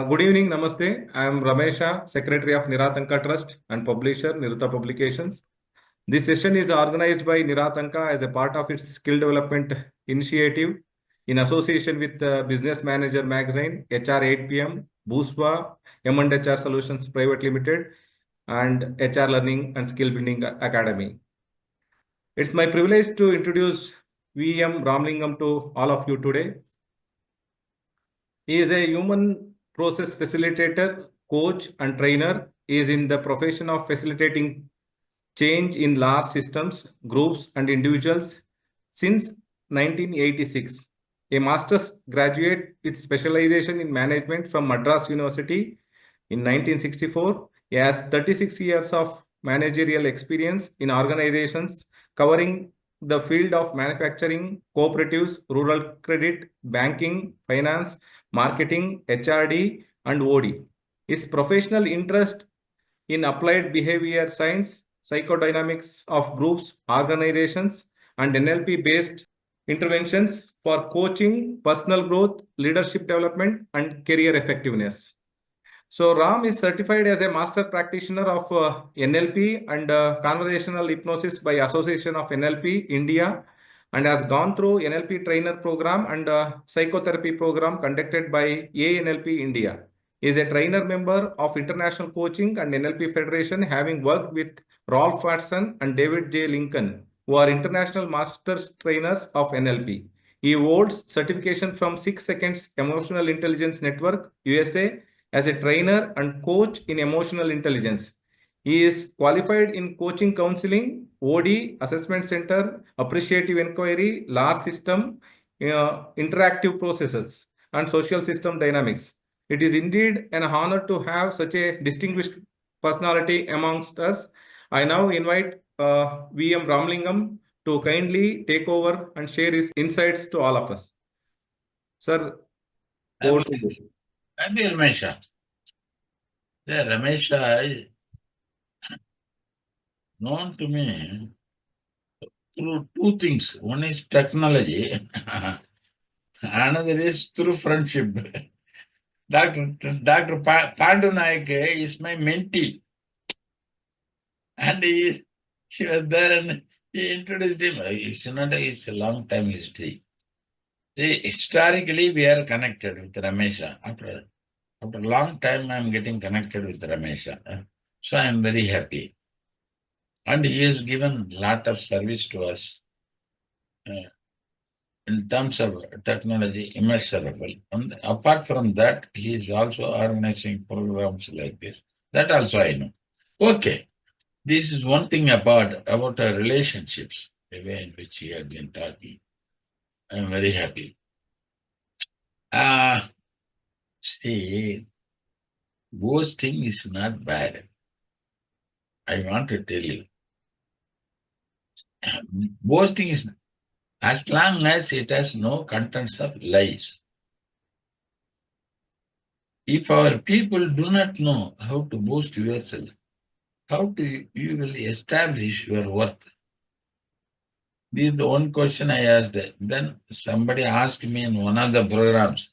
Good evening, Namaste. I am Ramesha, Secretary of NIRATHANKA Trust and Publisher, Niratha Publications. This session is organized by NIRATHANKA as a part of its skill development initiative in association with Business Manager Magazine, HR 8 PM, Booswa, M&HR Solutions Private Limited, and HR Learning and Skill Building Academy. It's my privilege to introduce VM Ramalingam to all of you today. He is a human process facilitator, coach, and trainer. He is in the profession of facilitating change in large systems, groups, and individuals since 1986. A master's graduate with specialization in management from Madras University in 1964. He has 36 years of managerial experience in organizations covering the field of manufacturing, cooperatives, rural credit, banking, finance, marketing, HRD, and OD. His professional interest in applied behavior science, psychodynamics of groups, organizations, and NLP-based interventions for coaching, personal growth, leadership development, and career effectiveness. So Ram is certified as a master practitioner of NLP and conversational hypnosis by Association of NLP India, and has gone through NLP trainer program and psychotherapy program conducted by ANLP India. He is a trainer member of International Coaching and NLP Federation, having worked with Rolf Watson and David J. Lincoln, who are international masters trainers of NLP. He holds certification from 6 Seconds Emotional Intelligence Network, USA, as a trainer and coach in emotional intelligence. He is qualified in coaching counseling, OD, assessment center, appreciative inquiry, large system, interactive processes, and social system dynamics. It is indeed an honor to have such a distinguished personality amongst us. I now invite VM Ramalingam to kindly take over and share his insights to all of us. Sir, over to you. I'm Ramesha. Ramesha is known to me through two things. One is technology, another is through friendship. Dr. Pandu Naik is my mentee. And he was there and he introduced him. It's a long time history. Historically, we are connected with Ramesha. After a long time, I am getting connected with Ramesha. So I am very happy. And he has given a lot of service to us in terms of technology, immeasurable. And apart from that, he is also organizing programs like this. That also I know. Okay. This is one thing about our relationships, the way in which he has been talking. I am very happy. See, boasting is not bad. I want to tell you. Boasting is, as long as it has no contents of lies. If our people do not know how to boast yourself, how do you will establish your worth? This is the one question I asked. Then somebody asked me in one of the programs,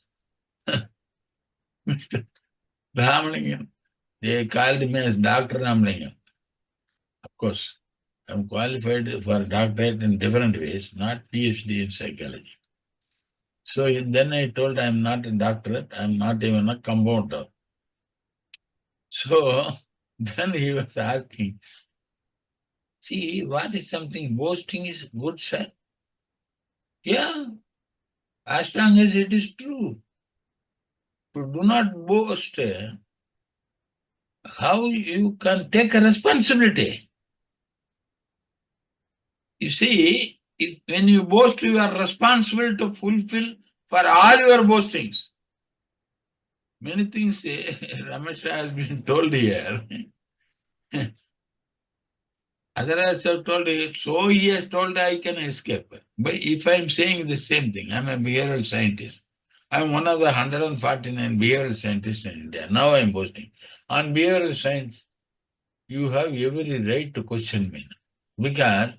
Mr. Ramalingam, they called me as Dr. Ramalingam. Of course, I'm qualified for doctorate in different ways, not PhD in psychology. So then I told I'm not a doctorate, I'm not even a compounder. So then he was asking, see, what is something? Boasting is good, sir. Yeah, as long as it is true. To do not boast, how you can take a responsibility? You see, when you boast, you are responsible to fulfill for all your boastings. Many things Ramesha has been told here. Otherwise, I have told you, so he has told I can escape. But if I am saying the same thing, I am a behavioral scientist. I am one of the 149 behavioral scientists in India. Now I am boasting. On behavioral science, you have every right to question me. Because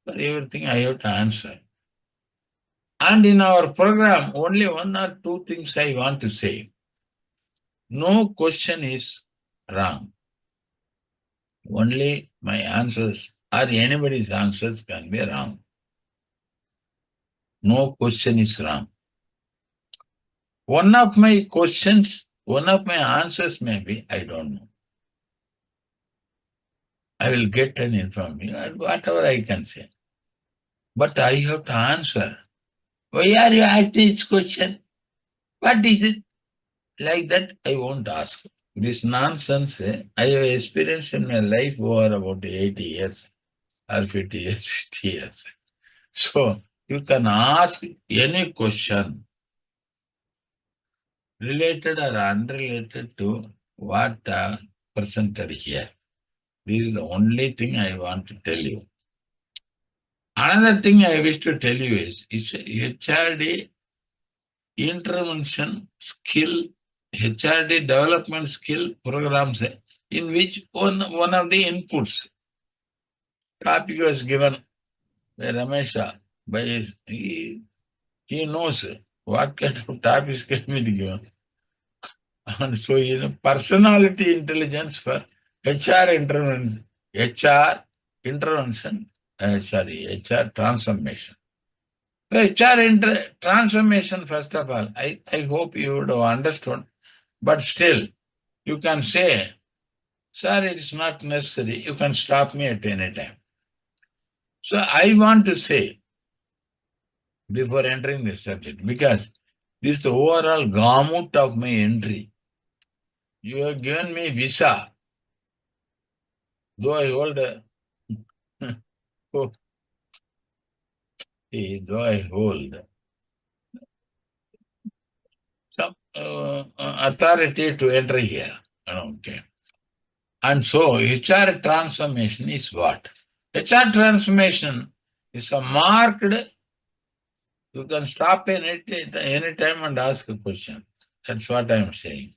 for everything I have to answer. And in our program, only one or two things I want to say. no question is wrong. Only my answers or anybody's answers can be wrong. No question is wrong. One of my questions, one of my answers may be, I don't know. I will get an information, whatever I can say. But I have to answer. Why are you asking this question? What is it? Like that, I won't ask. This nonsense, I have experienced in my life over about 80 years or 50 years, 60 years. So, you can ask any question related or unrelated to what presented here. This is the only thing I want to tell you. Another thing I wish to tell you is HRD intervention skill, HRD development skill programs in which one of the inputs topic was given by Ramesha. He knows what kind of topics can be given. And so, personality intelligence for HR intervention, HR transformation. Transformation, first of all, I hope you would have understood, but still, you can say, sir, it is not necessary. You can stop me at any time. So I want to say, before entering this subject, because this is the overall gamut of my entry. You have given me visa, though I hold a though I hold some authority to enter here. Okay. And so HR transformation is what? HR transformation is a marked, you can stop any time and ask a question. That's what I am saying.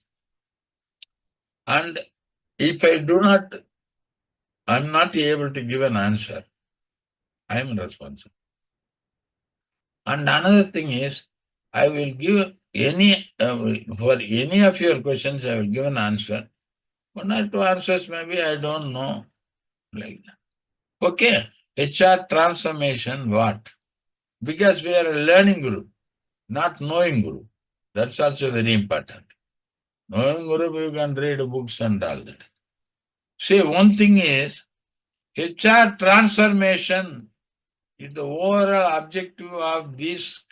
And if I'm not able to give an answer, I am responsible. And another thing is, I will give for any of your questions, I will give an answer. One or two answers, maybe I don't know, like that. Okay, HR transformation, what? Because we are a learning group, not knowing group. That's also very important. Knowing group, you can read books and all that. See, one thing is, HR transformation is the overall objective of this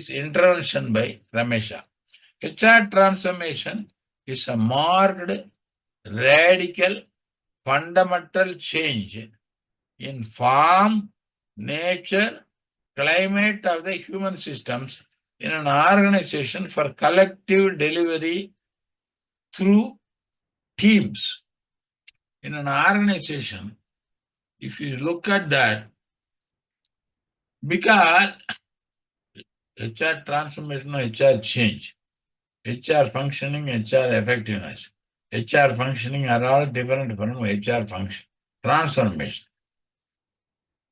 intervention by Ramesha. HR transformation is a marked, radical, fundamental change in form, nature, climate of the human systems in an organization for collective delivery through teams. In an organization, if you look at that, because HR transformation or HR change, HR functioning, HR effectiveness, HR functioning are all different from HR function. Transformation.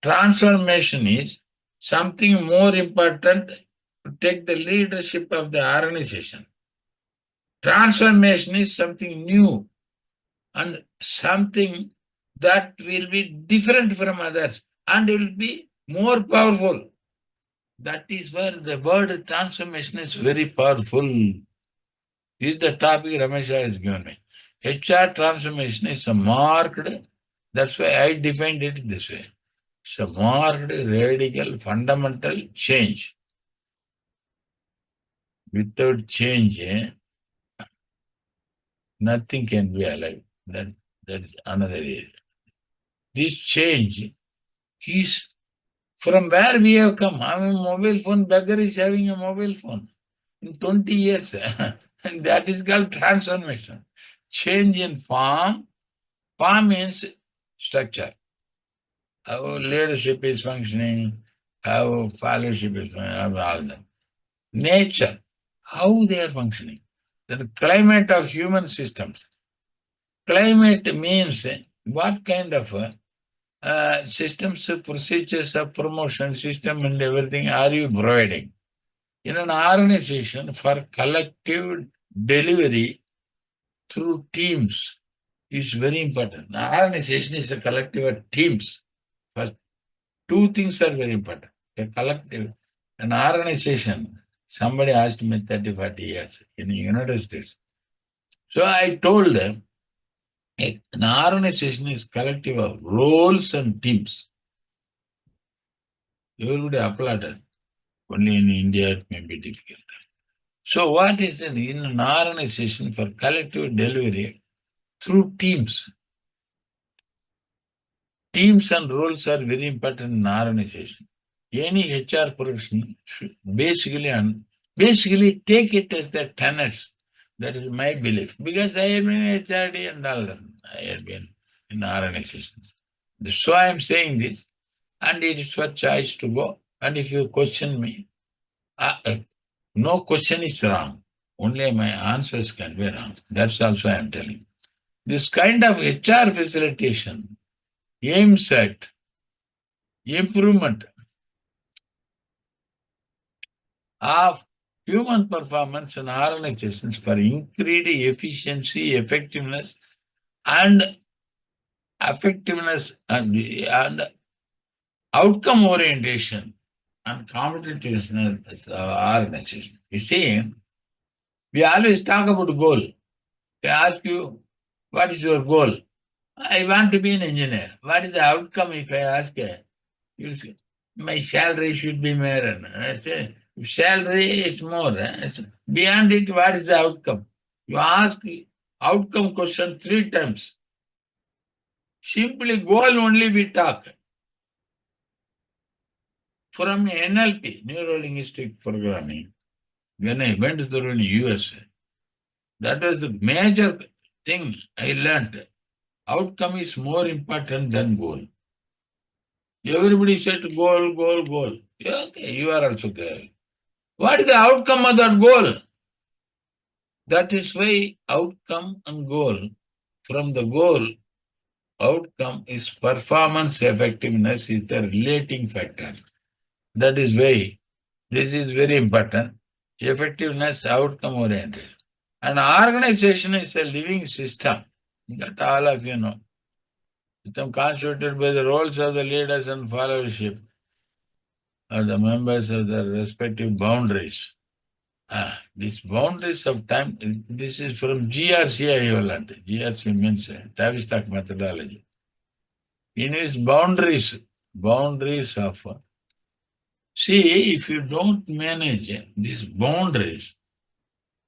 Transformation is something more important to take the leadership of the organization. Transformation is something new and something that will be different from others and will be more powerful. That is where the word transformation is very powerful. This is the topic Ramesha has given me. HR transformation is a marked, that's why I defined it this way. It's a marked, radical, fundamental change. Without change, nothing can be alive. That is another area. This change is from where we have come. Having a mobile phone, beggar is having a mobile phone in 20 years. And that is called transformation. Change in form. Form means structure. How leadership is functioning, how fellowship is functioning, all that. Nature, how they are functioning. The climate of human systems. Climate means what kind of systems, procedures of promotion system and everything are you providing in an organization for collective delivery through teams is very important. An organization is a collective of teams. First, two things are very important. A collective, an organization. Somebody asked me 30, 40 years in the United States. So I told them, an organization is collective of roles and teams. Everybody applauded. Only in India it may be difficult. So what is it in an organization for collective delivery through teams? Teams and roles are very important in organization. Any HR profession should basically take it as the tenets. That is my belief. Because I have been HRD and all that. I have been in organizations. So I am saying this, and it is your choice to go. And if you question me, no question is wrong. Only my answers can be wrong. That's also I am telling. This kind of HR facilitation aims at improvement of human performance in organizations for increased efficiency, effectiveness, and outcome orientation and competitiveness of organization. You see, we always talk about goal. They ask you, what is your goal? I want to be an engineer. What is the outcome if I ask? You say, my salary should be more. I say, if salary is more. Beyond it, what is the outcome? You ask outcome question 3 times. Simply goal only we talk. From NLP, Neuro-Linguistic Programming, when I went to the US, that was the major thing I learned. Outcome is more important than goal. Everybody said goal, goal, goal. Yeah, okay, you are also there. What is the outcome of that goal? That is why outcome and goal, from the goal, outcome is performance effectiveness is the relating factor. That is why this is very important. Effectiveness, outcome oriented. An organization is a living system that all of you know. System constituted by the roles of the leaders and followership of the members of the respective boundaries. These boundaries of time, this is from GRC I have learned. GRC means Tavistock methodology. In its boundaries of, see, if you don't manage these boundaries,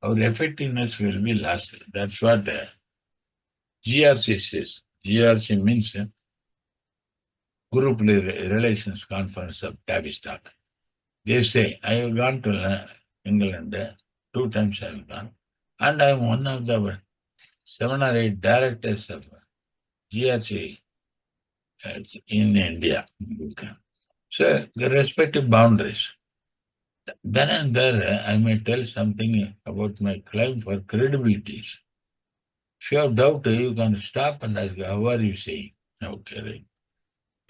our effectiveness will be lost. That's what GRC says. GRC means Group Relations Conference of Tavistock. They say, I have gone to England, 2 times I have gone, and I am one of the 7 or 8 directors of GRC in India. So, the respective boundaries. Then and there, I may tell something about my claim for credibility. If you have doubt, you can stop and ask, how are you saying? Okay, right.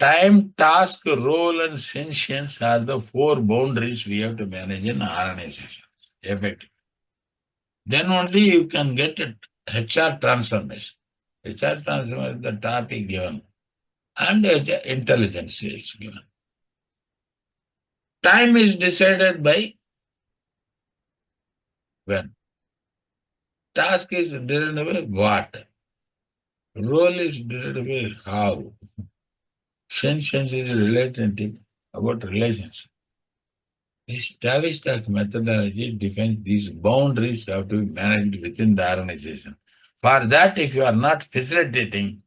Time, task, role, and sentience are the 4 boundaries we have to manage in organization. Effective. Then only you can get a HR transformation. HR transformation is the topic given. And intelligence is given. Time is decided by when. Task is decided by what. Role is decided by how. Sentience is related about relations. This Tavistock methodology defines these boundaries have to be managed within the organization. For that, if you are not facilitating,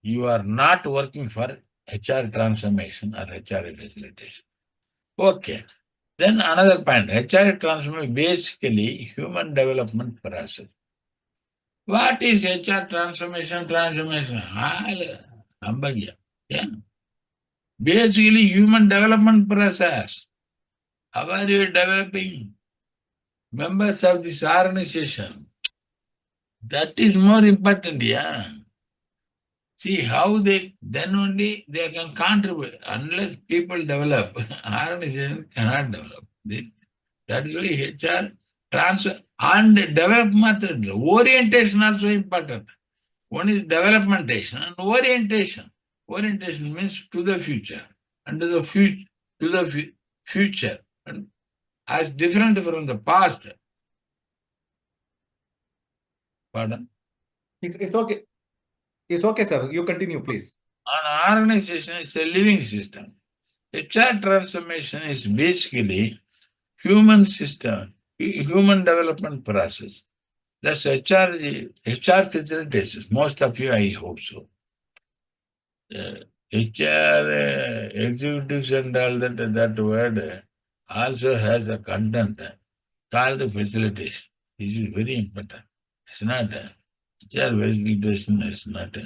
you are not working for HR transformation or HR facilitation. Okay. Then another point, HR transformation basically human development process. What is HR transformation? Yeah. Basically human development process. How are you developing members of this organization? That is more important, yeah. See how then only they can contribute. Unless people develop, organization cannot develop. That is why HR And development orientation also important. One is developmentation and orientation. Orientation means to the future, and to the future, and as different from the past. Pardon? It's okay. It's okay, sir. You continue, please. An organization is a living system. HR transformation is basically human system, human development process. That's HR facilitators. Most of you, I hope so. HR executives and all that word also has a content called facilitation. This is very important. It's not HR facilitation, it's not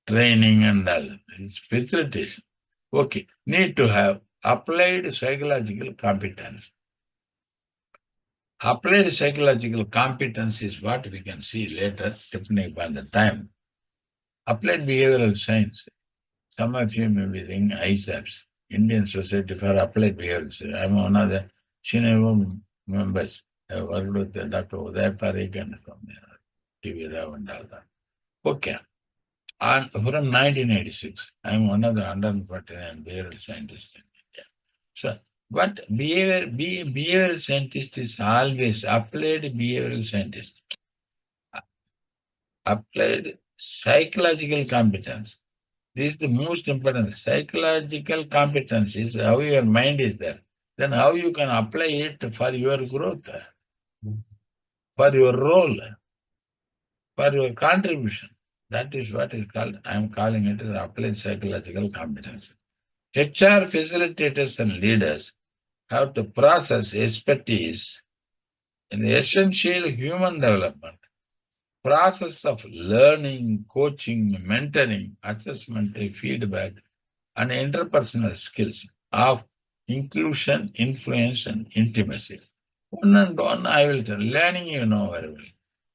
training and all. It's facilitation. Okay. Need to have applied psychological competence. Applied psychological competence is what we can see later, depending upon the time. Applied behavioral science. Some of you may be thinking ISAPS, Indian Society for Applied Behavioral Science. I'm one of the senior members. I worked with Dr. Uday Parikh and from TV Rao and all that. Okay. And from 1986, I'm one of the 149 behavioral scientists in India. So, but behavioral scientist is always applied behavioral scientist. Applied psychological competence. This is the most important. Psychological competence is how your mind is there. Then how you can apply it for your growth, for your role, for your contribution. That is what is called, I am calling it as applied psychological competence. HR facilitators and leaders have to process expertise in the essential human development, process of learning, coaching, mentoring, assessment, feedback, and interpersonal skills of inclusion, influence, and intimacy. One and one, I will tell. Learning, you know very well.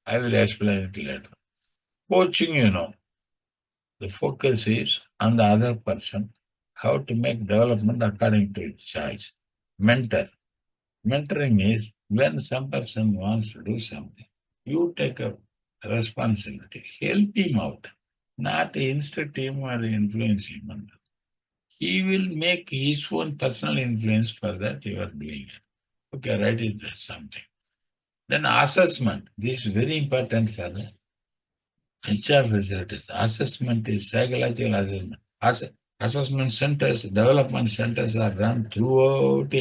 I will explain it later. Coaching, you know. The focus is on the other person, how to make development according to its choice. Mentor. Mentoring is when some person wants to do something, you take a responsibility, help him out, not instruct him or influence him. He will make his own personal influence for that you are doing it. Okay, right, is there something. Then assessment. This is very important for the HR facilities. Assessment is psychological assessment. Assessment centers, development centers are run throughout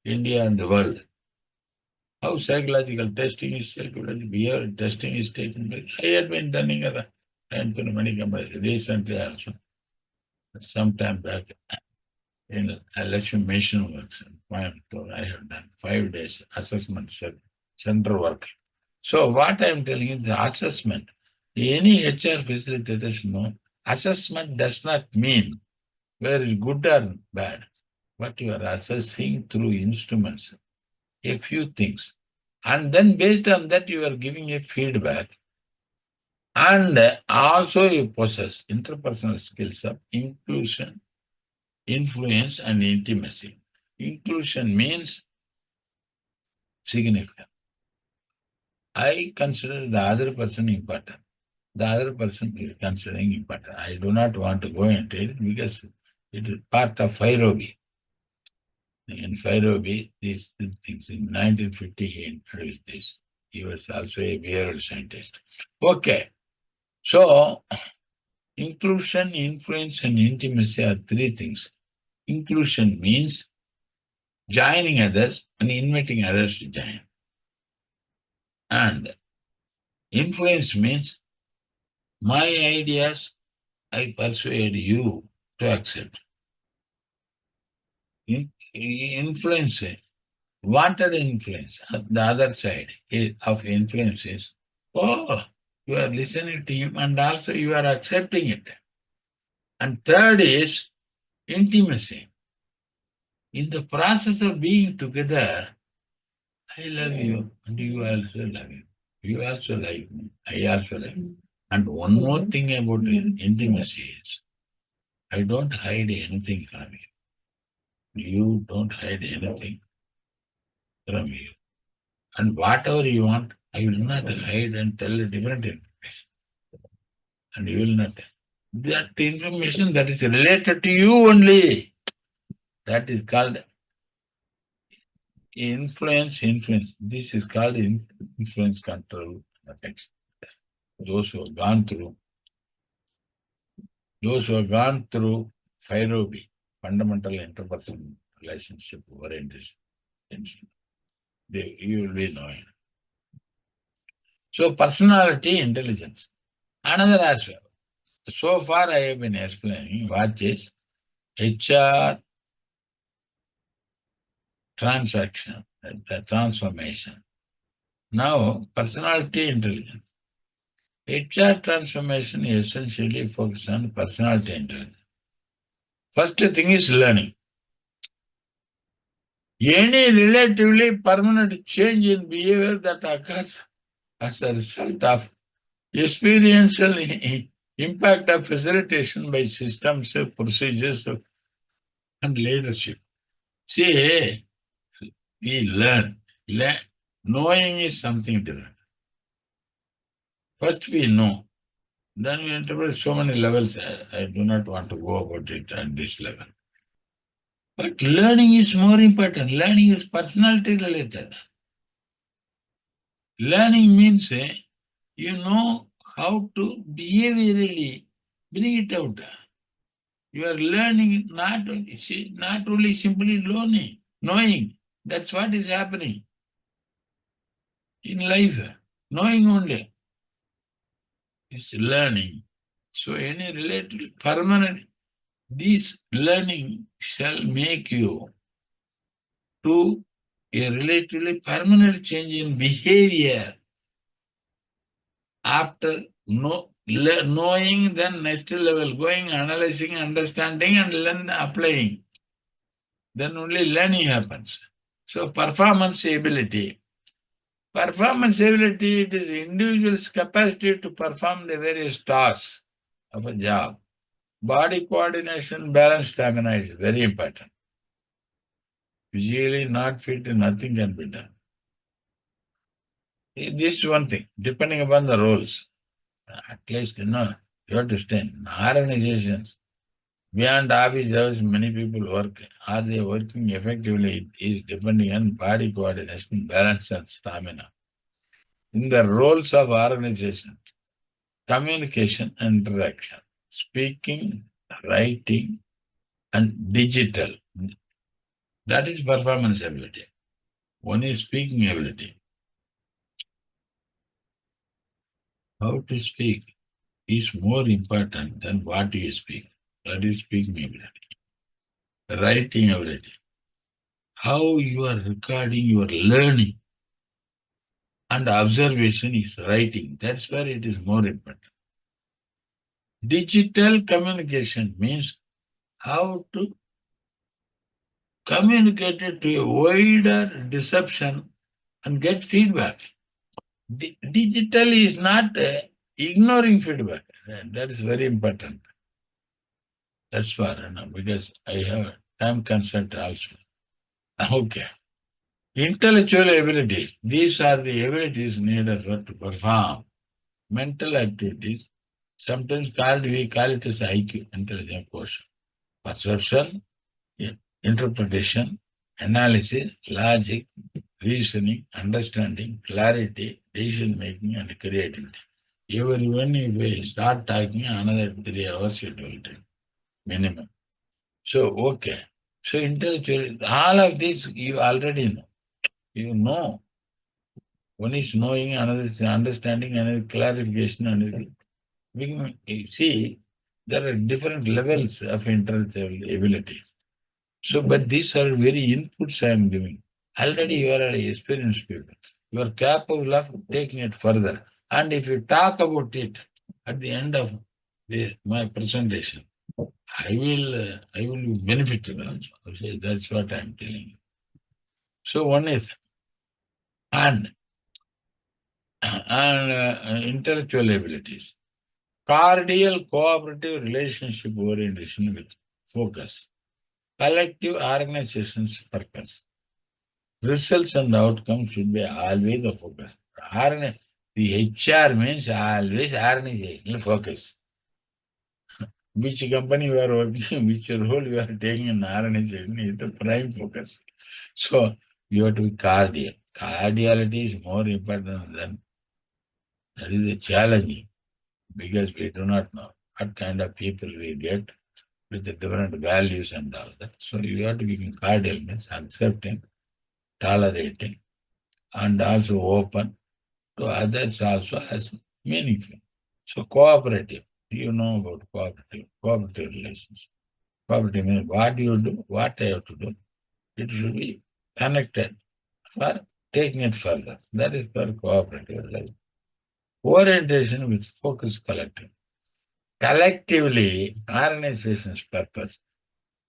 India and the world. How psychological testing is, psychological behavior testing is taking place. I had been done in many companies recently also. Some time back in election mission works in Coimbatore, I have done 5 days assessment center work. So what I am telling you, the assessment, any HR facilitators know, assessment does not mean whether it's good or bad, but you are assessing through instruments, a few things. And then based on that, you are giving a feedback. And also you possess interpersonal skills of inclusion, influence, and intimacy. Inclusion means significant. I consider the other person important. The other person is considering important. I do not want to go into it because it is part of Fairobi. In Fairobi, these things, in 1950, he introduced this. He was also a behavioral scientist. Okay. So, inclusion, influence, and intimacy are 3 things. Inclusion means joining others and inviting others to join. And influence means my ideas, I persuade you to accept. Influence, wanted influence, the other side of influence is, oh, you are listening to him and also you are accepting it. And third is intimacy. In the process of being together, I love you and you also love me. You also like me. I also like you. And one more thing about intimacy is, I don't hide anything from you. You don't hide anything from you. And whatever you want, I will not hide and tell a different information. And you will not. That information that is related to you only, that is called influence. This is called influence control effects. Those who have gone through FIROB, fundamental interpersonal relationship orientation, you will be knowing. So personality intelligence. Another aspect. So far I have been explaining what is HR transaction, the transformation. Now, personality intelligence. HR transformation essentially focuses on personality intelligence. First thing is learning. Any relatively permanent change in behavior that occurs as a result of experiential impact of facilitation by systems, procedures, and leadership. See, we learn. Knowing is something different. First we know. Then we interpret so many levels. I do not want to go about it at this level. But learning is more important. Learning is personality related. Learning means you know how to behaviorally bring it out. You are learning not only simply knowing. That's what is happening in life. Knowing only is learning. So any related permanent, this learning shall make you to a relatively permanent change in behavior after knowing, then next level, going, analyzing, understanding, and then applying. Then only learning happens. So performance ability. Performance ability, it is individual's capacity to perform the various tasks of a job. Body coordination, balance, stamina is very important. Physically not fit, nothing can be done. This is one thing, depending upon the roles. At least, you have to stay in organizations. Beyond office hours, many people work. Are they working effectively? It is depending on body coordination, balance, and stamina. In the roles of organization, communication and interaction, speaking, writing, and digital. That is performance ability. One is speaking ability. How to speak is more important than what you speak. That is speaking ability. Writing ability. How you are recording your learning and observation is writing. That's where it is more important. Digital communication means how to communicate it to a wider reception and get feedback. Digital is not ignoring feedback. That is very important. That's why, because I have time constraint also. Okay. Intellectual abilities. These are the abilities needed to perform mental activities. Sometimes we call it as IQ, intelligent quotient. Perception, interpretation, analysis, logic, reasoning, understanding, clarity, decision making, and creativity. Even if we start talking, another 3 hours it will take, minimum. So, okay. So, intellectual, all of this you already know. You know. One is knowing, another is understanding, another clarification, another. You see, there are different levels of intellectual ability. So, but these are very inputs I am giving. Already you are an experienced people. You are capable of taking it further. And if you talk about it at the end of my presentation, I will be benefited also. That's what I am telling you. So one is and intellectual abilities. Cordial cooperative relationship orientation with focus. Collective organization's purpose. Results and outcomes should be always the focus. The HR means always organizational focus. Which company you are working, which role you are taking in organization is the prime focus. So you have to be cardiac. Cardiality is more important than that is a challenge because we do not know what kind of people we get with the different values and all that. So you have to be cardial means accepting, tolerating, and also open to others also as meaningful. So cooperative, you know about cooperative relations. Cooperative means what you do, what I have to do. It should be connected for taking it further. That is for cooperative relations. Orientation with focus collective. Collectively, organization's purpose.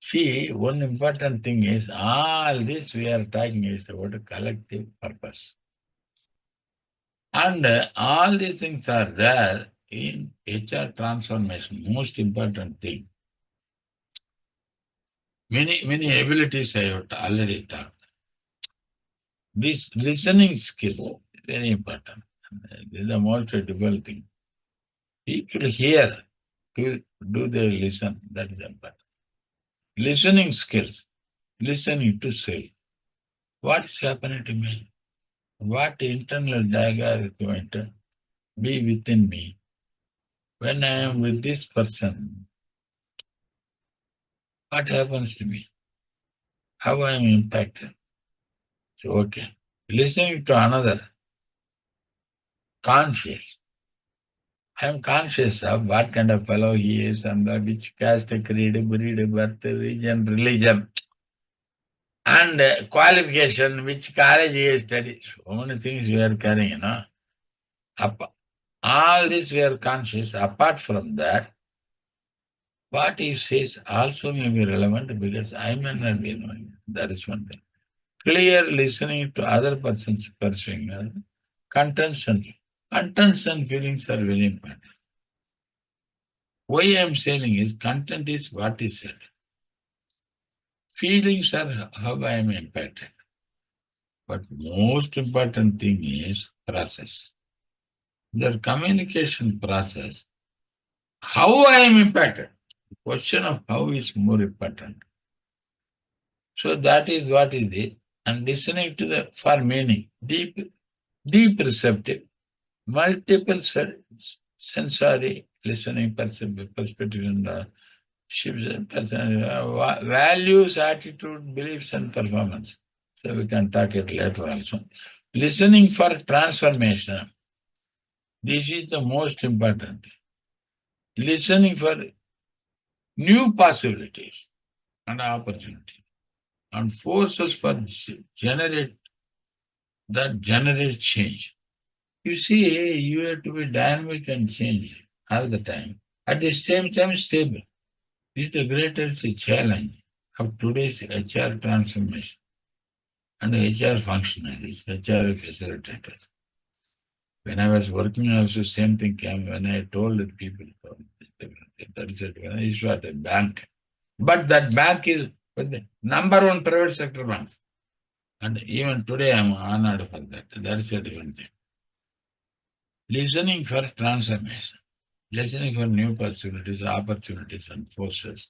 See, one important thing is all this we are talking is about a collective purpose. And all these things are there in HR transformation. Most important thing. Many abilities I have already talked. This listening skills very important. This is the most difficult thing. People hear, do they listen? That is important. Listening skills, listening to self. What is happening to me? What internal dialogue is going to be within me? When I am with this person, what happens to me? How I am impacted? So, okay. Listening to another, conscious. I am conscious of what kind of fellow he is and which caste, creed, breed, birth, region, religion, and qualification, which college he has studied. So many things we are carrying, you know. All this we are conscious. Apart from that, what he says also may be relevant because I may not be knowing. That is one thing. Clear listening to other person's pursuing. Contents and feelings are very important. Why I am saying is content is what is said. Feelings are how I am impacted. But most important thing is process. The communication process, how I am impacted. The question of how is more important. So that is what is it. And listening to the for meaning, deep receptive, multiple sensory listening perspective in the values, attitude, beliefs, and performance. So we can talk it later also. Listening for transformation. This is the most important. Listening for new possibilities and opportunities and forces for generate change. You see, you have to be dynamic and change all the time. At the same time, stable. This is the greatest challenge of today's HR transformation and HR functionaries, HR facilitators. When I was working also, same thing came when I told the people, that is it, when I used to at a bank. But that bank is the number one private sector bank. And even today I'm honored for that. That is a different thing. Listening for transformation, listening for new possibilities, opportunities, and forces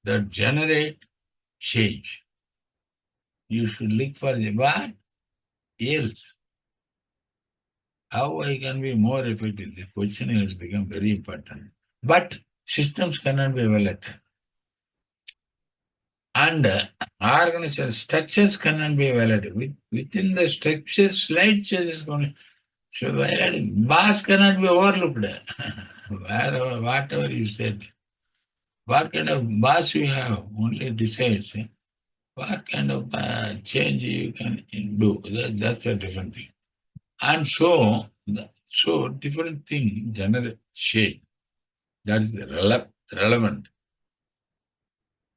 that generate change. You should look for what else. How I can be more effective? The question has become very important. But systems cannot be evaluated. And organizational structures cannot be evaluated. Within the structure, slight changes going. So boss cannot be overlooked. Whatever you said, what kind of boss you have only decides what kind of change you can do. That's a different thing. And so different thing generate change. That is relevant.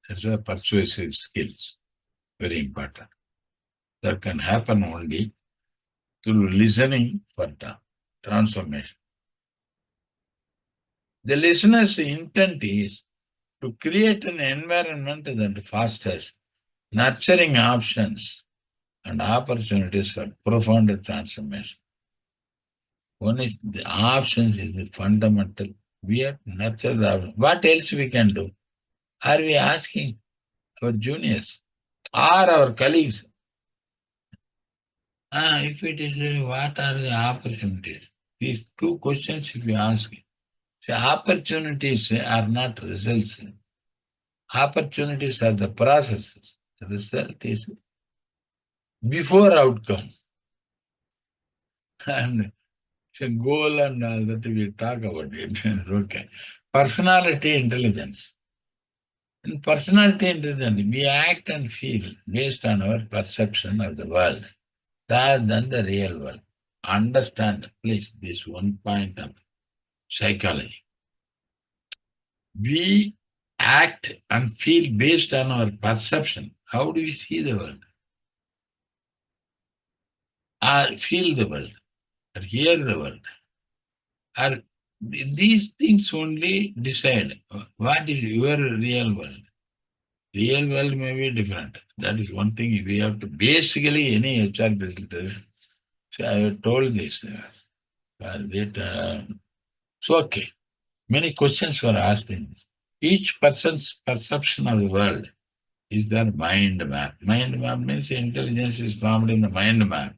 That's why persuasive skills very important. That can happen only through listening for transformation. The listener's intent is to create an environment that fosters nurturing options and opportunities for profound transformation. One is the options is the fundamental. We have to nurture the options. What else we can do? Are we asking our juniors or our colleagues? If it is, what are the opportunities? These two questions if you ask. See, opportunities are not results. Opportunities are the processes. The result is before outcome. And the goal and all that we talk about it. Okay. Personality intelligence. In personality intelligence, we act and feel based on our perception of the world rather than the real world. Understand, please, this one point of psychology. We act and feel based on our perception. How do we see the world? Or feel the world? Or hear the world? Or these things only decide what is your real world. Real world may be different. That is one thing we have to basically any HR facilitator. So I have told this. So okay. Many questions were asked in this. Each person's perception of the world is their mind map. Mind map means intelligence is formed in the mind map.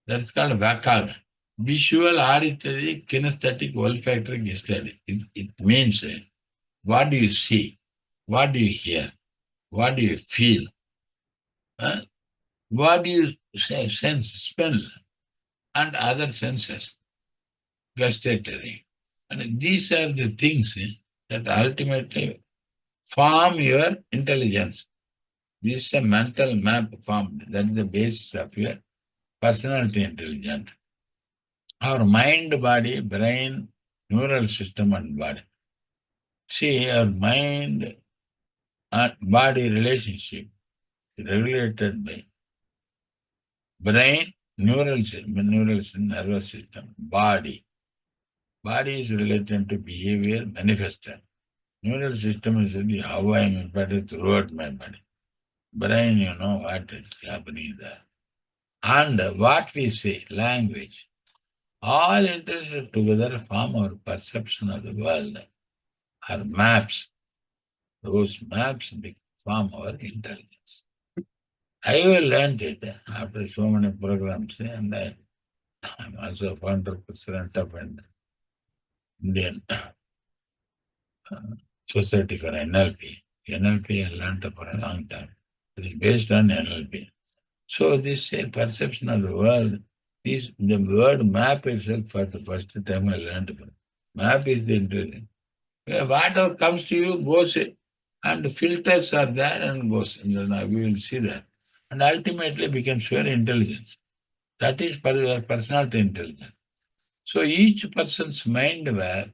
That's called VACAG. Visual, auditory, kinesthetic, olfactory, study. It means what do you see? What do you hear? What do you feel? What do you sense, smell, and other senses? Gustatory. And these are the things that ultimately form your intelligence. This is a mental map formed. That is the basis of your personality intelligence. Our mind, body, brain, neural system, and body. See, our mind and body relationship is regulated by brain, neural system, nervous system, body. Body is related to behavior manifested. Neural system is really how I am impacted throughout my body. Brain, you know what is happening there. And what we say, language, all integrated together form our perception of the world, our maps. Those maps form our intelligence. I have learned it after so many programs, and I'm also founder president of an Indian Society for NLP. NLP I learned for a long time. It is based on NLP. So this perception of the world is the word map itself for the first time I learned. Map is the intelligence. Whatever comes to you goes and filters are there and goes. And then we will see that. And ultimately becomes your intelligence. That is your personality intelligence. So each person's mind where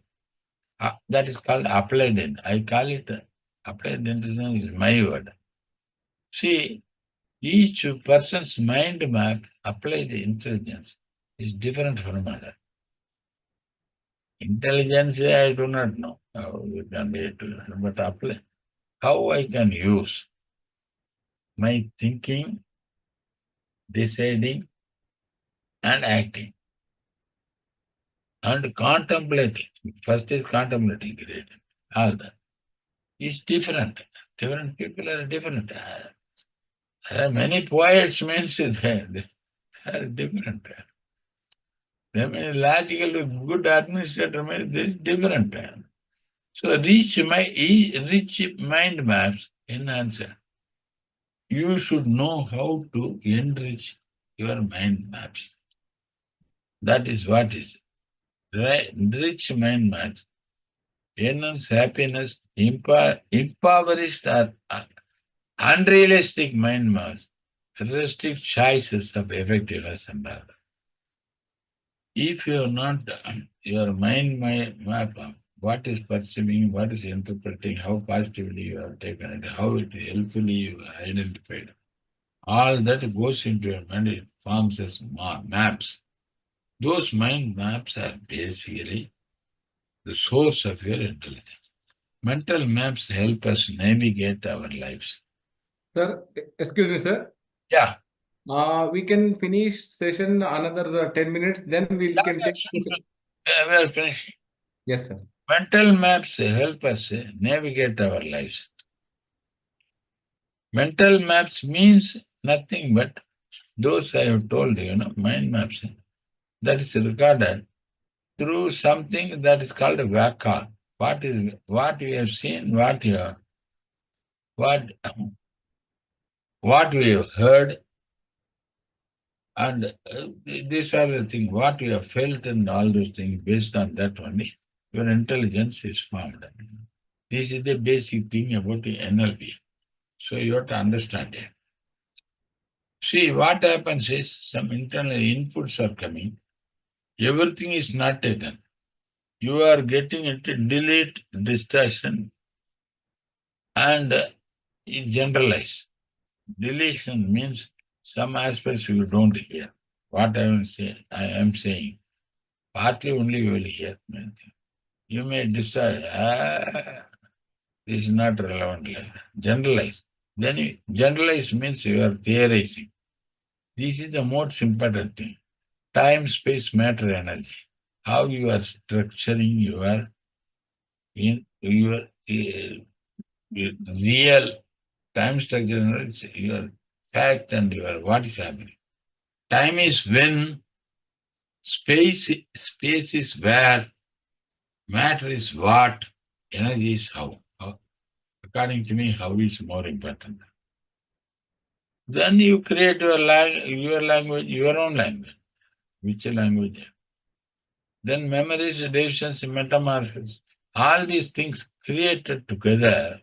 that is called applied in. I call it applied intelligence is my word. See, each person's mind map applied intelligence is different from other. Intelligence, I do not know how you can be it, but apply how I can use my thinking, deciding, and acting. And contemplating. First is contemplating, great. All that is different. Different people are different. There are many poets means they are different. There may logical good administrator means they are different. So rich mind maps enhance. You should know how to enrich your mind maps. That is what is. Rich mind maps enhance happiness, impoverished or unrealistic mind maps restrict choices of effectiveness and all. If you have not done your mind map of what is perceiving, what is interpreting, how positively you have taken it, how it helpfully you identified, all that goes into your mind, it forms as maps. Those mind maps are basically the source of your intelligence. Mental maps help us navigate our lives. Sir, excuse me, sir. Yeah. We can finish session another 10 minutes, then we can take. We are finishing. Yes, sir. Mental maps help us navigate our lives. Mental maps means nothing but those I have told you, mind maps. That is recorded through something that is called a vaka. What we have seen, what we have heard, and these are the things, what we have felt and all those things. Based on that only, your intelligence is formed. This is the basic thing about the NLP. So you have to understand it. See, what happens is some internal inputs are coming. Everything is not taken. You are getting into delete, distortion, and generalize. Deletion means some aspects you don't hear. What I am saying, partly only you will hear. You may decide, this is not relevant. Generalize. Then generalize means you are theorizing. This is the most important thing. Time, space, matter, energy. How you are structuring your real time structure, your fact and your what is happening. Time is when, space is where, matter is what, energy is how. According to me, how is more important. Then you create your language, your own language. Which language? Then memories, decisions, metamorphosis. All these things created together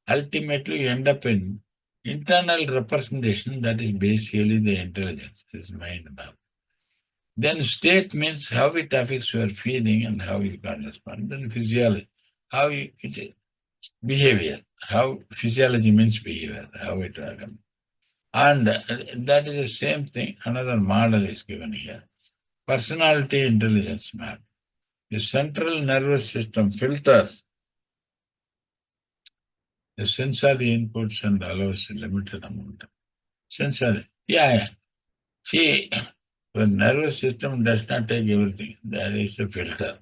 ultimately end up in internal representation that is basically the intelligence, is mind map. Then state means how it affects your feeling and how you can respond. Then physiology, behavior, how physiology means behavior, how it happens. And that is the same thing. Another model is given here. Personality intelligence map. The central nervous system filters the sensory inputs and allows a limited amount of sensory. Yeah. See, the nervous system does not take everything. There is a filter.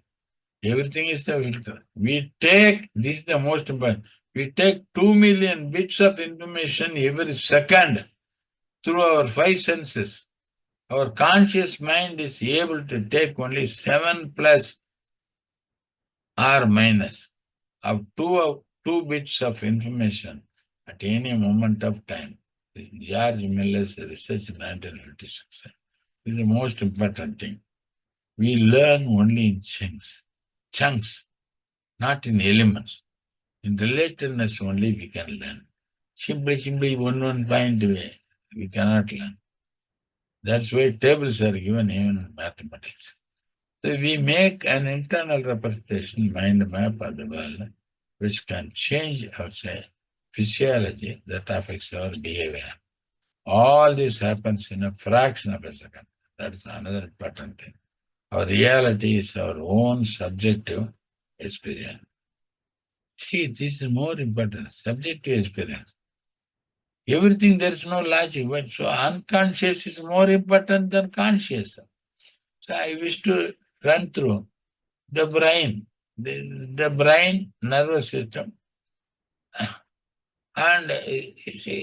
Everything is the filter. This is the most important, we take 2 million bits of information every second through our 5 senses. Our conscious mind is able to take only 7 plus or minus of 2 bits of information at any moment of time. George Miller's research in 1956 is the most important thing. We learn only in chunks, not in elements. In relatedness only we can learn. Simply one point way, we cannot learn. That's why tables are given even in mathematics. So we make an internal representation, mind map of the world, which can change our physiology that affects our behavior. All this happens in a fraction of a second. That's another important thing. Our reality is our own subjective experience. See, this is more important, subjective experience. Everything, there's no logic, but so unconscious is more important than conscious. So I wish to run through the brain, the brain nervous system, and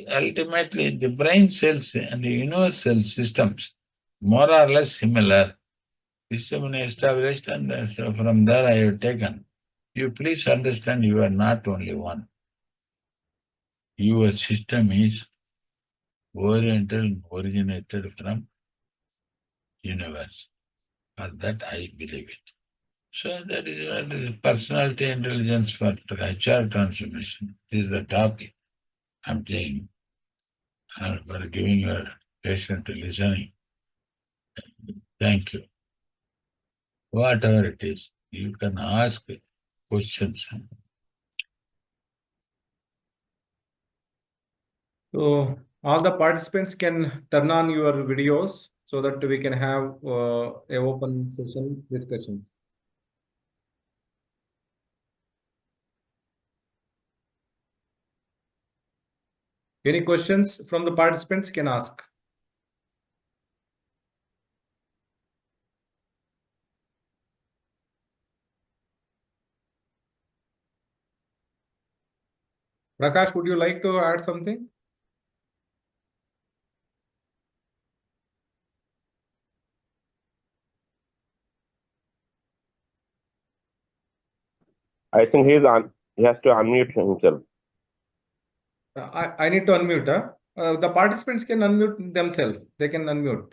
ultimately the brain cells and the universal systems more or less similar. This is established, and so from there I have taken. You please understand, you are not only one. Your system is originated from universe. For that I believe it. So that is what is personality intelligence for HR transformation. This is the topic I'm saying. And for giving your patient listening. Thank you. Whatever it is, you can ask questions. So all the participants can turn on your videos so that we can have a open session discussion. Any questions from the participants can ask. Prakash, would you like to add something? I think he has to unmute himself. I need to unmute. The participants can unmute themselves. They can unmute.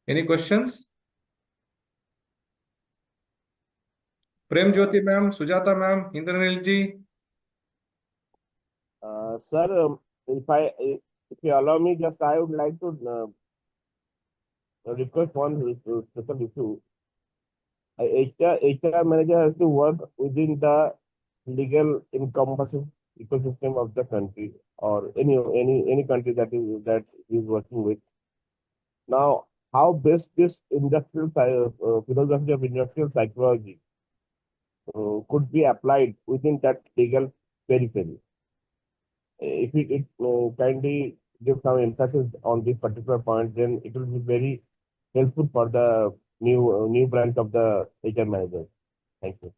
Any questions? Prem Jyoti ma'am, Sujata ma'am, Indranil ji. Sir, if you allow me, just I would like to request one special issue. HR manager has to work within the legal encompassing ecosystem of the country or any country that is working with. Now, how best this philosophy of industrial psychology could be applied within that legal periphery? If it kindly give some emphasis on this particular point, then it will be very helpful for the new branch of the HR manager. Thank you.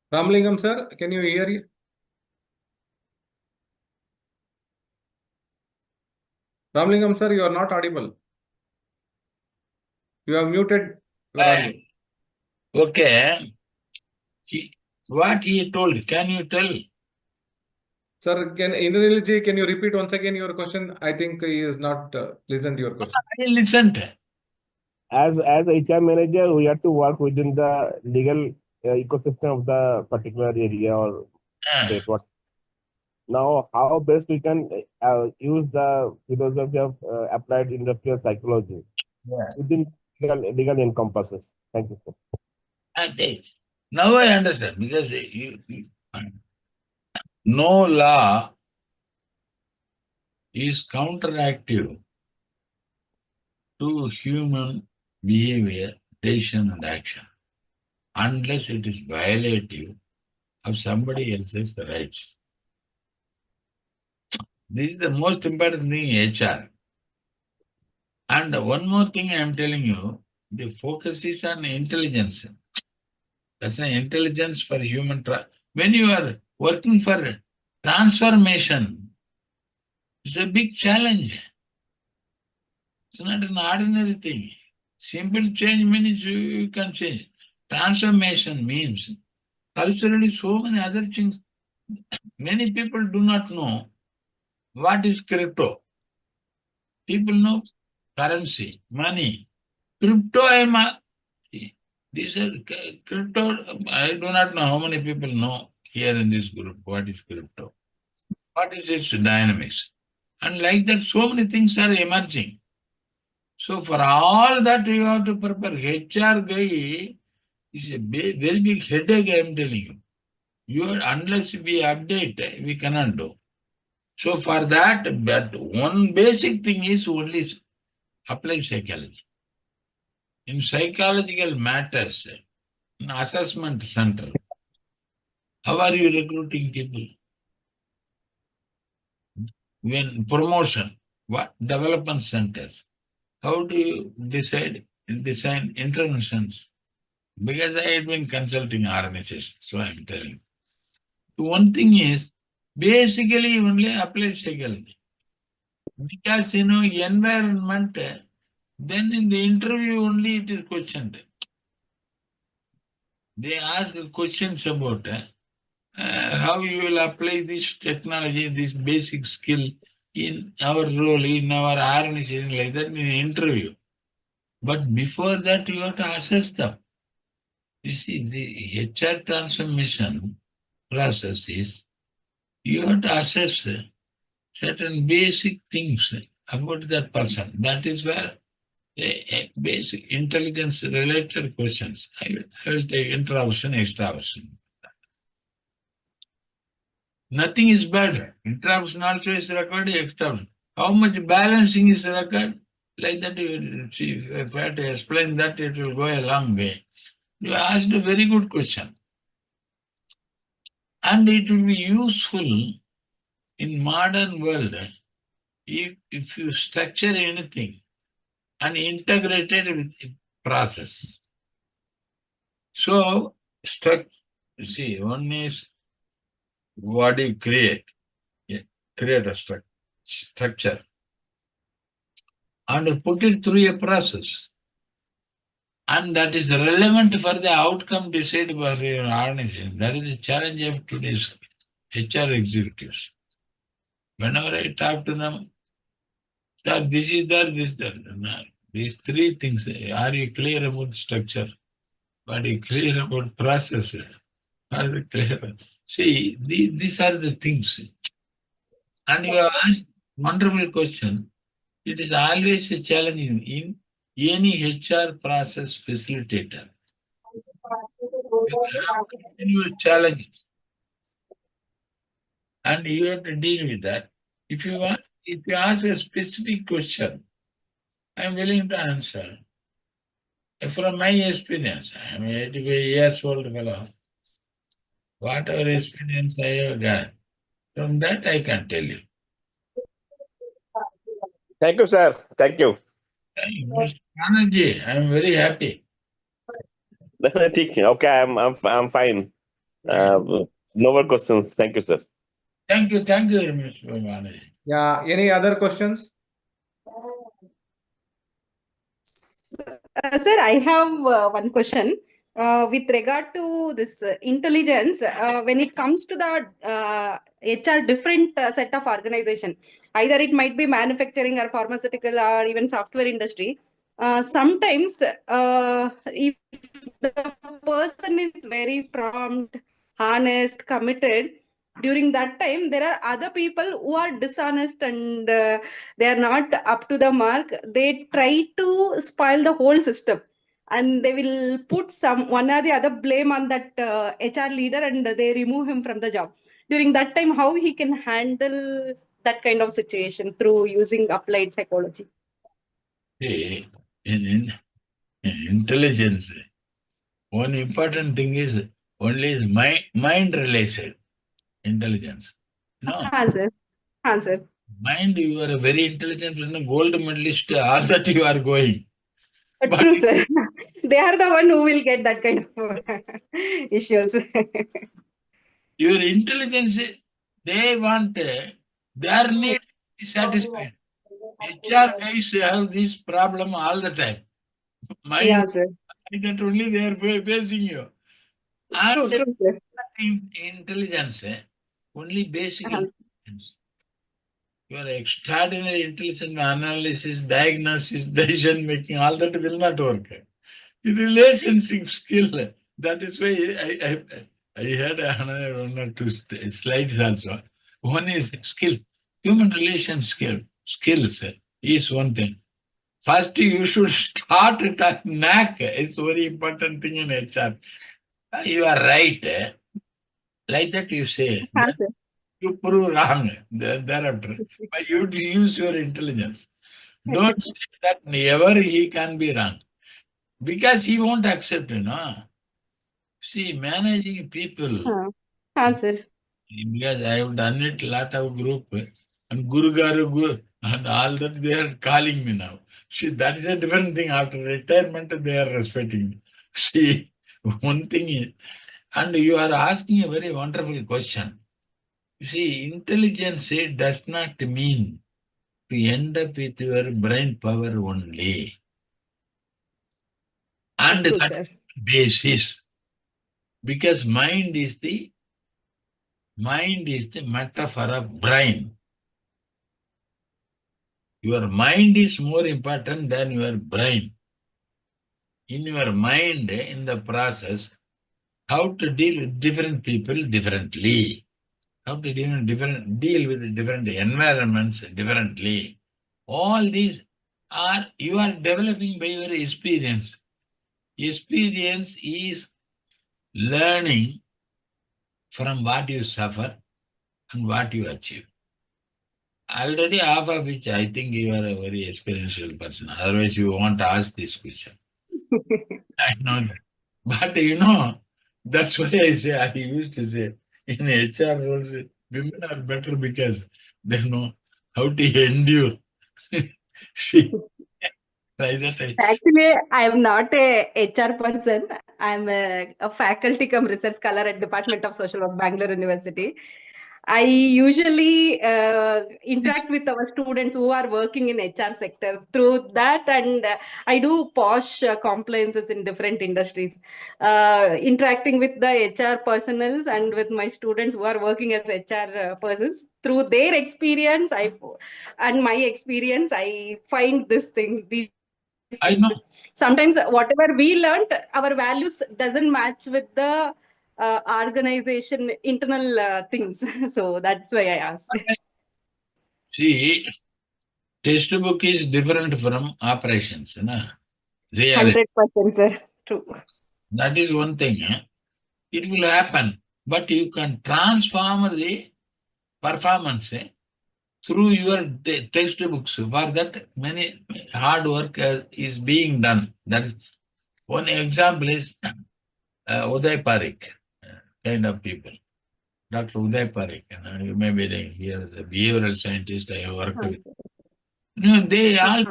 Ramalingam sir, can you hear? Ramalingam sir, you are not audible. You have muted your audio. Okay. What he told, can you tell? Sir, Indranil ji, can you repeat once again your question? I think he is not listened to your question. I listened. As HR manager, we have to work within the legal ecosystem of the particular area or state. Now, how best we can use the philosophy of applied industrial psychology within legal encompasses? Thank you, sir. Now I understand, because no law is counteractive to human behavior, decision, and action, unless it is violative of somebody else's rights. This is the most important thing in HR. And one more thing I am telling you, the focus is on intelligence. That's an intelligence for human. When you are working for transformation, it's a big challenge. It's not an ordinary thing. Simple change means you can change. Transformation means culturally so many other things. Many people do not know what is crypto. People know currency, money. Crypto, this is crypto. I do not know how many people know here in this group what is crypto. What is its dynamics? And like that, so many things are emerging. So for all that, you have to prepare. HR guy is a very big headache, I am telling you. Unless we update, we cannot do. So for that, but one basic thing is only apply psychology. In psychological matters, in assessment center, how are you recruiting people? When promotion, what development centers? How do you design interventions? Because I had been consulting organizations, so I am telling you. One thing is, basically only apply psychology. Because, environment, then in the interview only it is questioned. They ask questions about how you will apply this technology, this basic skill in our role, in our organization, like that in the interview. But before that, you have to assess them. You see, the HR transformation process is you have to assess certain basic things about that person. That is where basic intelligence-related questions. I will take introversion, extraversion. Nothing is bad. Introversion also is required, extraversion. How much balancing is required? Like that, you see, if I have to explain that, it will go a long way. You asked a very good question. And it will be useful in modern world if you structure anything and integrate it with a process. So, see, one is what you create. Yeah, create a structure and put it through a process. And that is relevant for the outcome decided by your organization. That is the challenge of today's HR executives. Whenever I talk to them, that this is that, this, that. No, these three things. Are you clear about structure? Are you clear about process? Are you clear? See, these are the things. And you have asked wonderful question. It is always a challenge in any HR process facilitator. You have continuous challenges. And you have to deal with that. If you ask a specific question, I'm willing to answer. From my experience, I'm 85 years old fellow. Whatever experience I have got, from that I can tell you. Thank you, sir. Thank you. Mr. Banerjee, I'm very happy. Okay, I'm fine. No more questions. Thank you, sir. Thank you, Mr. Banerjee. Yeah, any other questions? Sir, I have one question. With regard to this intelligence, when it comes to the HR different set of organization, either it might be manufacturing or pharmaceutical or even software industry, sometimes if the person is very prompt, honest, committed, during that time, there are other people who are dishonest and they are not up to the mark. They try to spoil the whole system and they will put one or the other blame on that HR leader and they remove him from the job. During that time, how he can handle that kind of situation through using applied psychology? See, in intelligence, one important thing is only is mind related intelligence. No. Answer. Mind, you are a very intelligent person, gold medalist, all that you are going. But True, sir. They are the one who will get that kind of issues. your intelligence, they want their need to be satisfied. HR guys have this problem all the time. Mind, Yeah, sir. that only they are facing you. True, And sir. intelligence, only basic intelligence. Your extraordinary intelligence, analysis, diagnosis, decision making, all that will not work. The relationship skill, that is why I had another one or two slides also. One is skill, human relation skills is one thing. First, you should start at knack. It's very important thing in HR. You are right. Like that you say. Yes, Then sir. you prove wrong thereafter. But you use your intelligence. Don't say that never he can be wrong. Because he won't accept, See, managing people, Answer. because I have done it lot of group, and Guru Garu and all that they are calling me now. See, that is a different thing. After retirement, they are respecting me. See, one thing is, and you are asking a very wonderful question. You see, intelligence does not mean to end up with your brain power only. And True, that sir. basis, because mind is the metaphor of brain. Your mind is more important than your brain. In your mind, in the process, how to deal with different people differently, how to deal with different environments differently. All these are you are developing by your experience. Experience is learning from what you suffer and what you achieve. Already half of which I think you are a very experiential person. Otherwise, you won't ask this question. I know that. But that's why I used to say, in HR roles, women are better because they know how to endure. See, like that. Actually, I am not a HR person. I'm a faculty cum research scholar at Department of Social Work, Bangalore University. I usually interact with our students who are working in HR sector through that, and I do posh compliances in different industries. Interacting with the HR personals and with my students who are working as HR persons through their experience, and my experience, I find these I things. know. Sometimes whatever we learned, our values doesn't match with the organization internal things. So that's why I asked. See, textbook is different from operations. Reality. 100%, sir. True. That is one thing. It will happen. But you can transform the performance through your textbooks. For that, many hard work is being done. That is one example is Uday Parikh, kind of people. Dr. Uday Parikh, you may be he is a behavioral scientist I have worked with. They all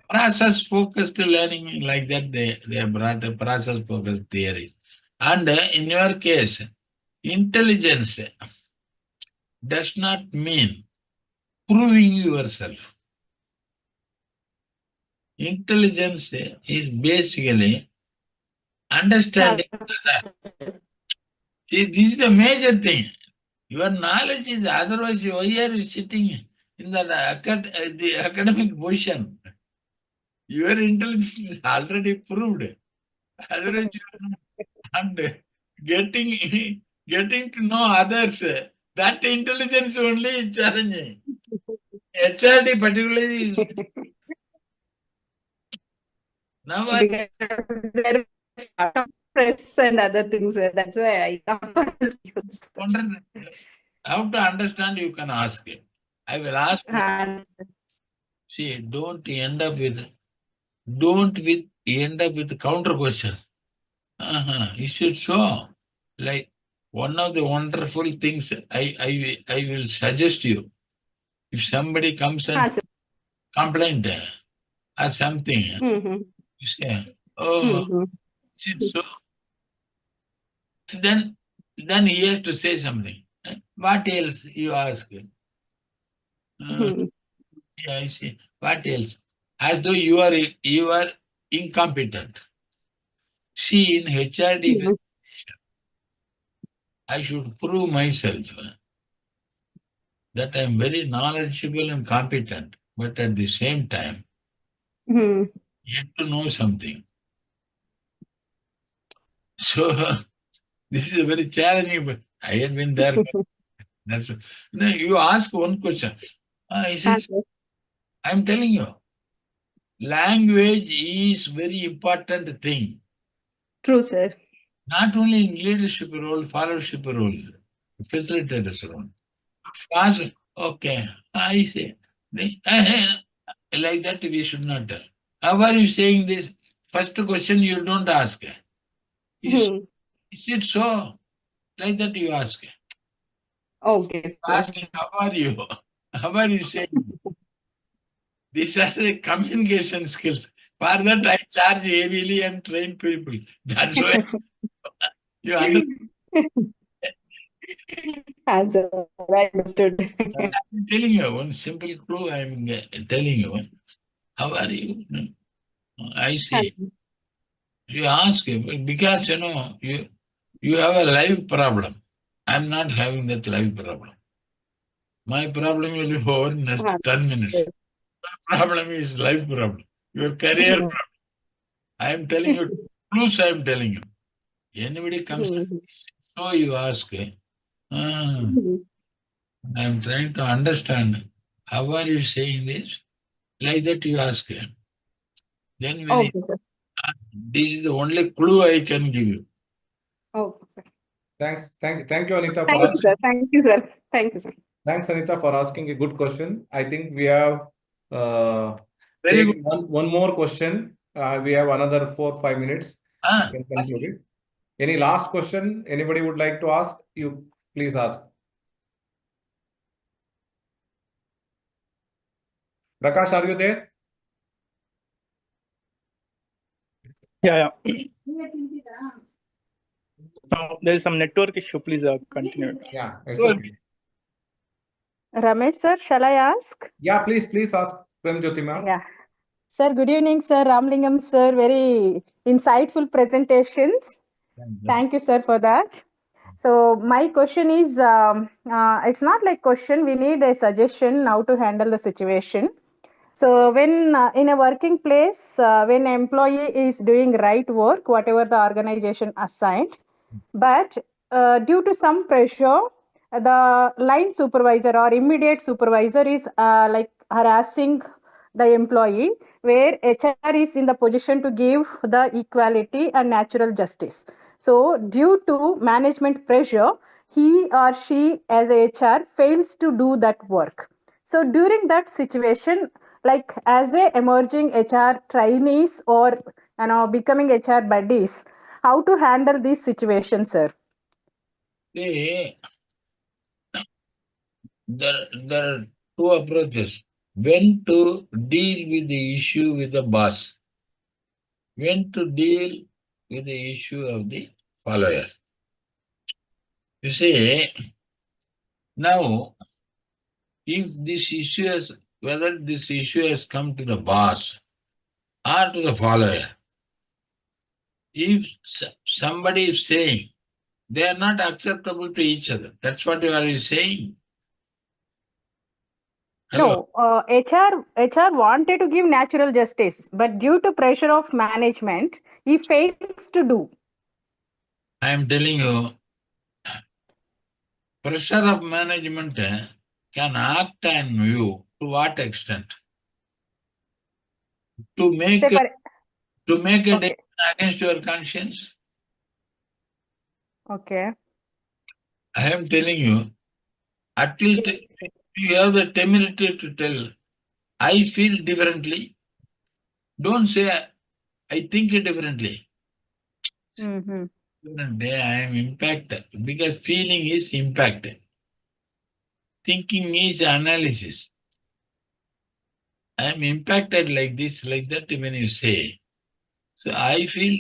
process-focused learning like that. They brought a process-focused theories. And in your case, intelligence does not mean proving yourself. Intelligence is basically understanding others. See, this is the major thing. Your knowledge is otherwise, why are you sitting in that the academic position? Your intelligence is already proved. Otherwise, you are not. And getting to know others, that intelligence only is challenging. HRD particularly is. Now Because there are press and other things. That's why I wonder how to understand, you can ask him. I will ask you. and See, don't end up with counter question. Is it so? Like one of the wonderful things I will suggest you. If somebody comes and complain or something, you say, oh, is it so? Then he has to say something. What else you ask? Yeah, I see. What else? As though you are incompetent. See, in HRD, I should prove myself that I am very knowledgeable and competent, but at the same time, yet to know something. So this is a very challenging, but I had been there. That's no, you ask one question. I'm telling you, language is very important thing. True, sir. Not only in leadership role, followership role, facilitators role. Fast, okay, I say. Like that we should not tell. How are you saying this? First question you don't ask. Is it so? Like that you ask. Okay, sir. Asking, how are you? How are you saying? These are the communication skills. For that, I charge heavily and train people. That's why you understand. Answer. I understood. I'm telling you one simple clue. I'm telling you. How are you? I say. You ask him because you have a life problem. I'm not having that life problem. My problem will be over in next 10 minutes. Your problem is life problem. Your career problem. I am telling you, clues I am telling you. Anybody comes, so you ask, Ah, I'm trying to understand. How are you saying this? Like that you ask him. Then when Okay, sir. this is the only clue I can give you. Okay, sir. Thank you, Anita, for Thank you, asking. sir. Thank you, sir. Thank you, sir. Thanks, Anita, for asking a good question. I think we have Very good. taken one more question. We have another 4-5 minutes. Ah, We can conclude it. Any last question anybody would like to ask? You please ask. Prakash, are you there? Yeah. No, there is some network issue. Please continue. Yeah, it's good. okay. Ramesh sir, shall I ask? Yeah, please ask Prem Jyoti ma'am. Yeah. Sir, good evening, sir. Ramalingam, sir. Very insightful presentations. Thank you, sir, for that. So my question is, it's not like question. We need a suggestion how to handle the situation. So when in a working place, when an employee is doing right work, whatever the organization assigned, but due to some pressure, the line supervisor or immediate supervisor is like harassing the employee, where HR is in the position to give the equality and natural justice. So due to management pressure, he or she as a HR fails to do that work. So during that situation, like as a emerging HR trainees or becoming HR buddies, how to handle these situations, sir? See, there are two approaches. When to deal with the issue with the boss. When to deal with the issue of the follower. You see, now, if this issue has, whether this issue has come to the boss or to the follower, if somebody is saying they are not acceptable to each other, that's what you are saying. Hello? No, HR wanted to give natural justice, but due to pressure of management, he fails to do. I am telling you, pressure of management can act on you to what extent? To make Say for, a okay. decision against your conscience. Okay. I am telling you, at least Yes. you have the temerity to tell, I feel differently. Don't say, I think differently. Mm-hmm. Differently, I am impacted because feeling is impact. Thinking is analysis. I am impacted like this, like that when you say. So I feel,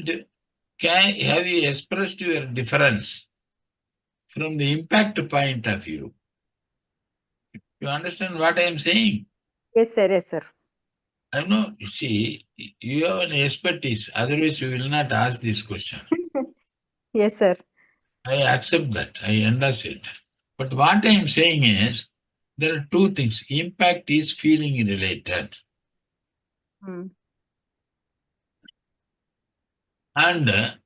have you expressed your difference from the impact point of view? You understand what I am saying? Yes, sir. Yes, sir. I know, you see, you have an expertise, otherwise you will not ask this question. Yes, sir. I accept that, I understand. But what I am saying is, there are two things. Impact is feeling related. Mm. And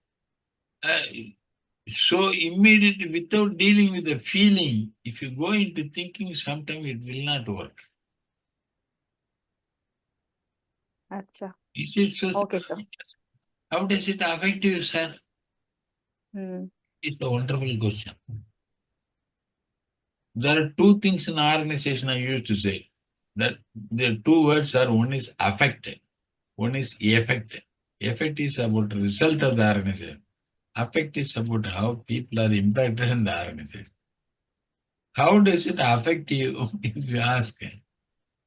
so immediately, without dealing with the feeling, if you go into thinking, sometimes it will not work. Acha. Is it so? Okay, sir. How does it affect you, sir? Mm. It's a wonderful question. There are two things in organization I used to say. That the two words are, one is affect, one is effect. Effect is about the result of the organization. Affect is about how people are impacted in the organization. How does it affect you if you ask?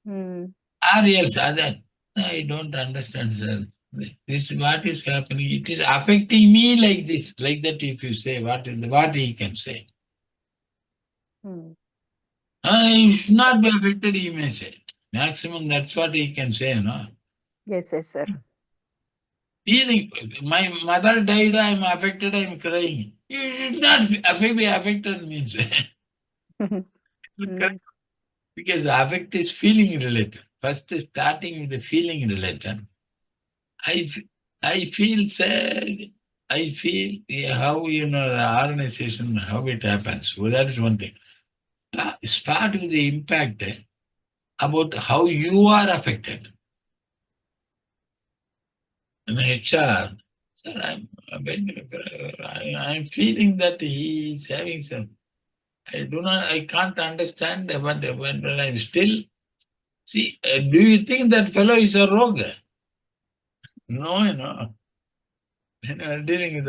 Mm. Or else other, I don't understand, sir. This is what is happening. It is affecting me like this, like that. If you say what he can say. Mm. I should not be affected, he may say. Maximum, that's what he can say, no? Yes, yes, sir. Feeling, my mother died, I'm affected, I'm crying. You should not be affected means. Mm. Because affect is feeling related. First, starting with the feeling related. I feel sad. I feel how, the organization, how it happens. Well, that is one thing. Start with the impact about how you are affected. In HR, sir, I'm feeling that he is having some. I can't understand, but when I'm still. See, do you think that fellow is a rogue? No. Dealing with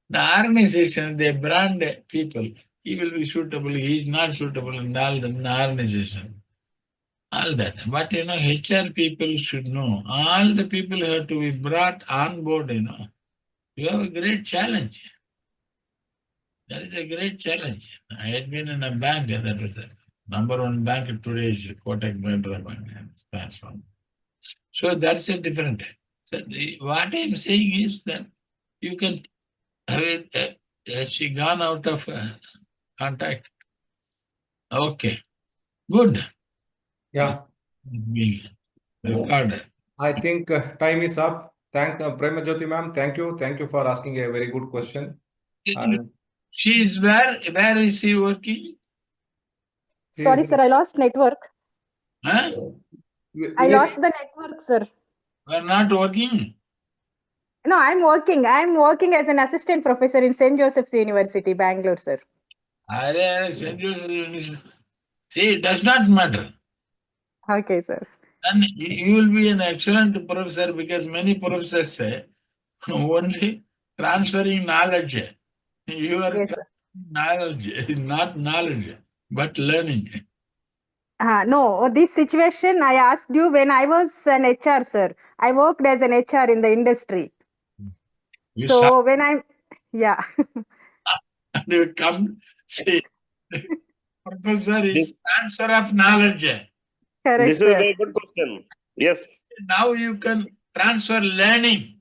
the organization, they brand people. He will be suitable, he is not suitable in all the organization. All that. But HR people should know. All the people have to be brought on board, You have a great challenge. That is a great challenge. I had been in a bank, that was the number one bank today is Kotak Mahindra Bank, and it's transformed. So that's a different. So what I'm saying is that you can have it, has she gone out of contact? Okay, good. Yeah, We recorded. I think time is up. Thanks, Premajyoti ma'am. Thank you. Thank you for asking a very good question. And She is where? Where is she working? she Sorry, is sir, I lost network. Huh? I lost the network, sir. We're not working. No, I'm working. I'm working as an assistant professor in St. Joseph's University, Bangalore, sir. St. Joseph. See, it does not matter. Okay, sir. And you will be an excellent professor because many professors say only transferring knowledge. You are Yes, sir. knowledge, not knowledge, but learning. No, this situation I asked you when I was an HR, sir. I worked as an HR in the industry. You So when I'm, yeah. and you come, see, professor is transfer of knowledge. Correct, This is a sir. very good question. Yes. Now you can transfer learning.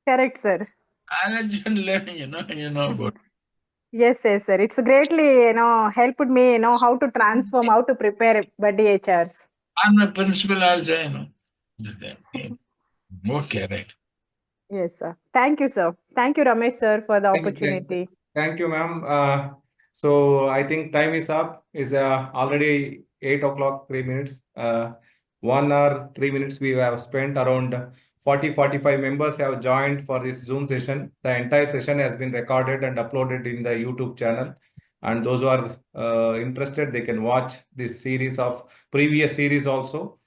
Correct, sir. Knowledge and learning, you know about. Yes, sir. It's greatly, helped me, how to transform, how to prepare buddy HRs. I'm a principal also, Okay, right. Yes, sir. Thank you, sir. Thank you, Ramesh, sir, for the Thank you, opportunity. thank you, ma'am. So I think time is up. It's already 8 o'clock, 3 minutes. 1 hour, 3 minutes we have spent. Around 45 members have joined for this Zoom session. The entire session has been recorded and uploaded in the YouTube channel. And those who are interested, they can watch this series of previous series also.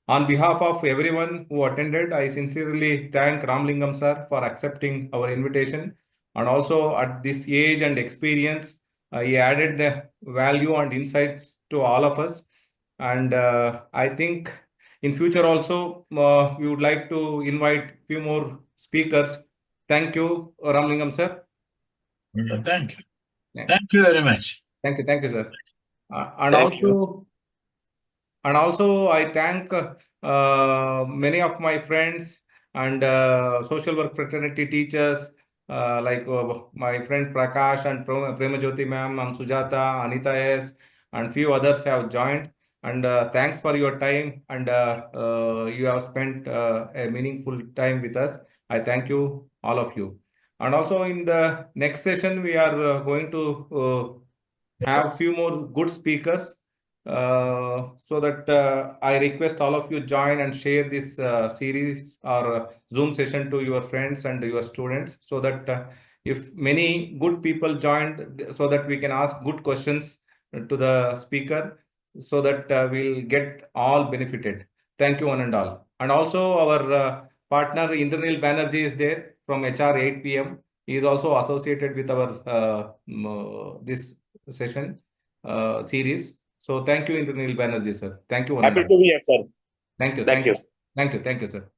On behalf of everyone who attended, I sincerely thank Ramalingam sir for accepting our invitation. And also at this age and experience, he added value and insights to all of us. And I think in future also, we would like to invite few more speakers. Thank you, Ramalingam sir. Thank you. Yeah. Thank you very much. Thank you, sir. And Thank also, I thank many of my friends and social work fraternity teachers, like my friend Prakash and Premajyoti ma'am, Sujata, Anita S, and few others have joined. And thanks for your time, and you have spent a meaningful time with us. I thank you, all of you. And also in the next session, we are going to have few more good speakers. So that I request all of you join and share this series or Zoom session to your friends and your students, so that if many good people joined, so that we can ask good questions to the speaker, so that we'll get all benefited. Thank you one and all. And also our partner Indranil Banerjee is there from HR 8 p.m. He is also associated with our this session series. So thank you, Indranil Banerjee, sir. Thank you. Happy to be here, sir. Thank you. Thank you. Thank you, sir.